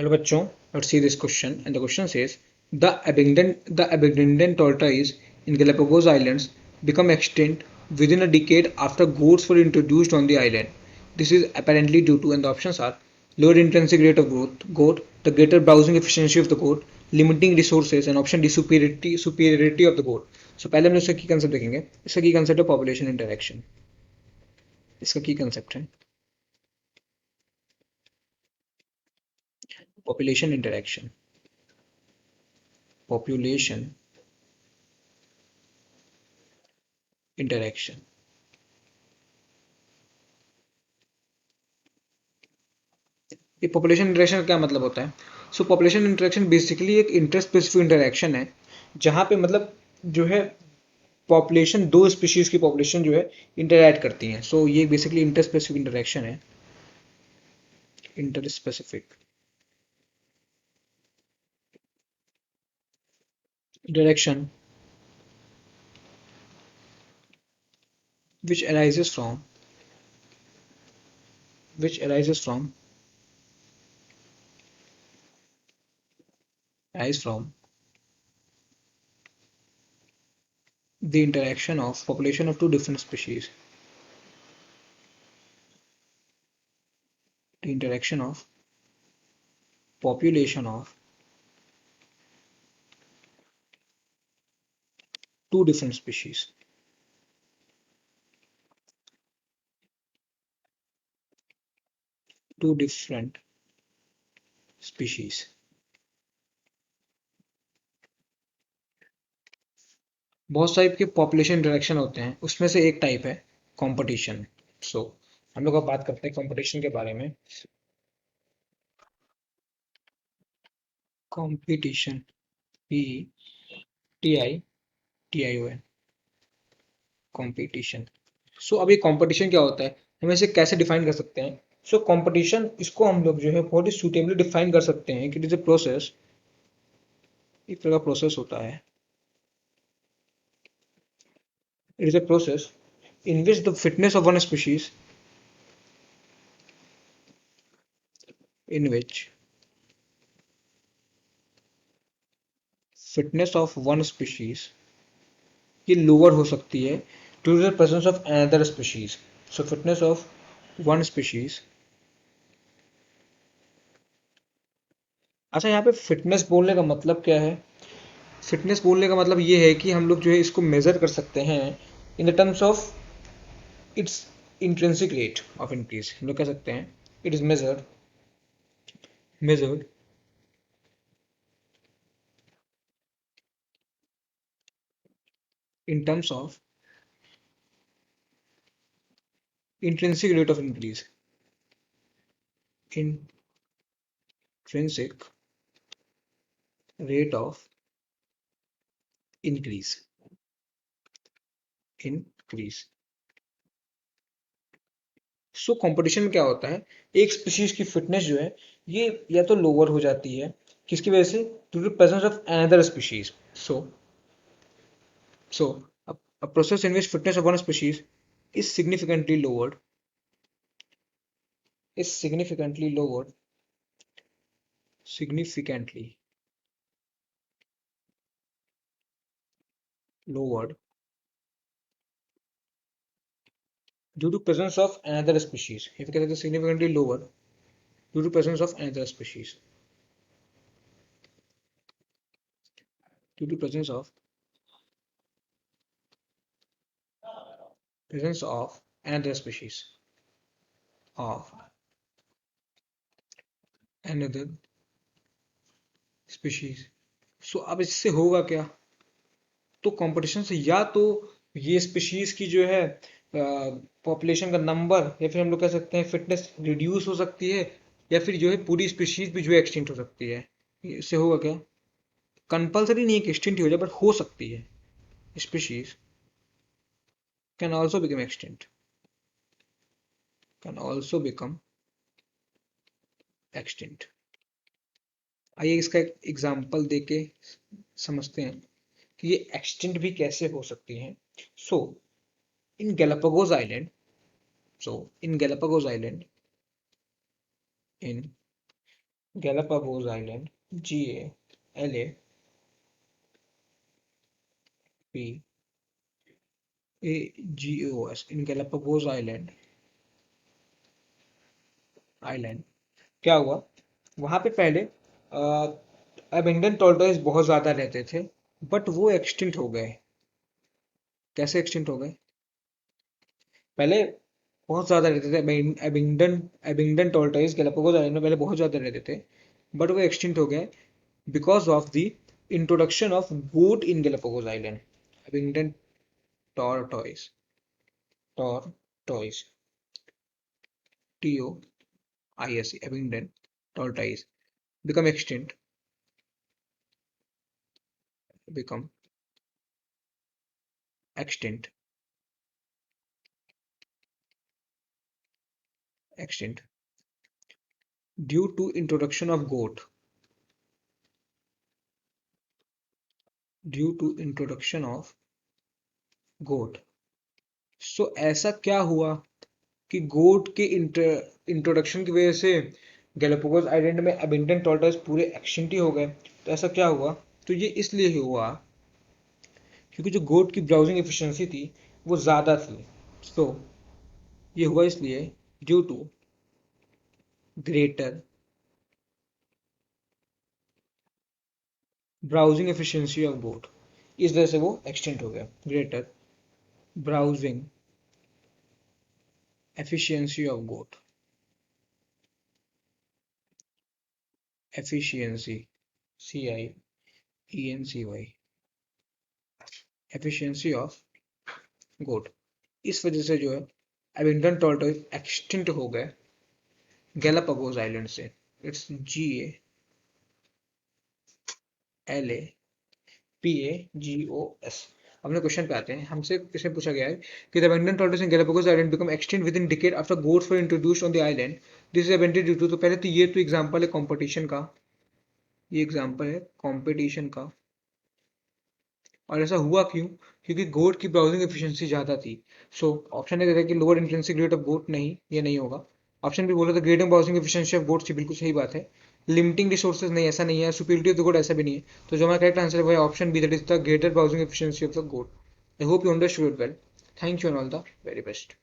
Hello bachon, let's see this question, and the question says the abundant tortoise in Galapagos Islands become extinct within a decade after goats were introduced on the island. This is apparently due to, and the options are lower intrinsic rate of growth, goat, the greater browsing efficiency of the goat, limiting resources, and option D superiority of the goat. So पहले हम इसका की concept देखेंगे. इसका की concept है population interaction. इसका की कंसेप्ट है पॉपुलेशन इंटरेक्शन. Population interaction. ये पॉपुलेशन इंटरेक्शन का क्या मतलब होता है? सो पॉपुलेशन इंटरेक्शन बेसिकली एक इंटर स्पेसिफिक इंटरेक्शन है जहाँ पे मतलब जो है पॉपुलेशन दो स्पीशीज की पॉपुलेशन जो है इंटरैक्ट करती हैं. सो ये बेसिकली इंटर स्पेसिफिक इंटरेक्शन है. Inter specific interaction which arises from which arises from arise from the interaction of population of two different species. The interaction of population of two different species. Two different species. बहुत type के population interaction होते हैं, उसमें से एक type है competition. सो हम लोग अब बात करते हैं कंपटीशन के बारे में. Competition, P T I T I O N, competition. So अब ये कंपटीशन क्या होता है, हम इसे कैसे डिफाइन कर सकते हैं? सो कंपटीशन इसको हम लोग जो है बहुत ही सुटेबली डिफाइन कर सकते हैं कि इट इज अ प्रोसेस. एक तरह का प्रोसेस होता है. It is a process in which the fitness of one species in which fitness of one species ये लोअर हो सकती है to the presence of another species. So fitness of one species. अच्छा, यहाँ पे फिटनेस बोलने का मतलब क्या है? फिटनेस बोलने का मतलब ये है कि हम लोग जो है इसको मेजर कर सकते हैं in the terms of its intrinsic rate of increase. हम लोग कह सकते हैं it is measured in terms of intrinsic rate of increase. Intrinsic rate of increase. Increase. So competition में क्या होता है, एक स्पीशीज की फिटनेस जो है ये या तो लोअर हो जाती है किसकी वजह से, due to presence of another species. So a process in which fitness of one species is significantly lowered due to presence of another species. If you get significantly lower due to presence of another species, due to presence of another species of another species. सो अब इससे होगा क्या? तो competition से या तो ये species की जो है पॉपुलेशन का नंबर, या फिर हम लोग कह सकते हैं फिटनेस रिड्यूस हो सकती है, या फिर जो है पूरी स्पीशीज भी जो है एक्सटिंक्ट हो सकती है. इससे होगा क्या? कंपल्सरी नहीं है कि एक्सटिंक्ट हो जाए, बट हो सकती है. Species can also become extinct, can also become extinct. आइए इसका एक एग्जाम्पल देके समझते हैं कि ये एक्सटिंक्ट भी कैसे हो सकती हैं. So in Galapagos island, in Galapagos Island, Galapagos, in Galapagos Island क्या हुआ, वहां पे पहले अबेंडन टॉर्टोइस बहुत ज्यादा रहते थे, बट वो एक्सटिंक्ट हो गए। कैसे एक्सटिंक्ट हो गए? पहले बहुत ज्यादा रहते थे Abingdon Abingdon tortoise Galapagos island में, पहले बहुत ज्यादा रहते थे, बट वो एक्सटिंक्ट हो गए because of the introduction of goat in Galapagos island. Abingdon tortoise tortoise TOISE Abingdon tortoise become extinct become extinct extinct due to introduction of goat, due to introduction of goat। सो ऐसा क्या हुआ कि गोट के introduction की वजह से Galapagos island में abandon tortoise पूरे एक्सटिंक्ट ही हो गए। तो ऐसा क्या हुआ? तो ये इसलिए हुआ क्योंकि जो गोट की ब्राउजिंग एफिशिएंसी थी वो ज़्यादा थी। सो ये हुआ इसलिए due to greater browsing efficiency of goat, इस वजह से वो एक्सटेंट हो गया। Greater browsing efficiency of goat, efficiency CIENCY efficiency of goat, इस वजह से जो है एबिंगडन टॉर्टोइस एक्सटिंक्ट हो गए गैलापागोस आइलैंड से। It's GALAPAGOS। अपने क्वेश्चन पे आते हैं। हमसे इसमें पूछा गया है कि the Abingdon tortoise in Galapagos island become extinct within decade after goats were introduced on the island. This is abundant due to, तो पहले तो ये तो एग्जांपल है कंपटीशन का, ये एग्जांपल है कंपटीशन का। और ऐसा हुआ क्यों? क्योंकि गोट की ब्राउजिंग एफिशिएंसी ज़्यादा थी। सो ऑप्शन ए दे रहा है कि lower intrinsic rate of goat, नहीं ये नहीं होगा। ऑप्शन भी बोला था greater browsing efficiency of goat थी, बिल्कुल सही बात है। लिमिटिंग रिसोर्सेज, नहीं ऐसा नहीं है। सुपीरियरिटी ऑफ द गोट, ऐसा भी नहीं है। तो जो हमारा करेक्ट आंसर है वो है option B, that is the greater browsing efficiency of the goat. I hope you understood well. Thank you and all the very best.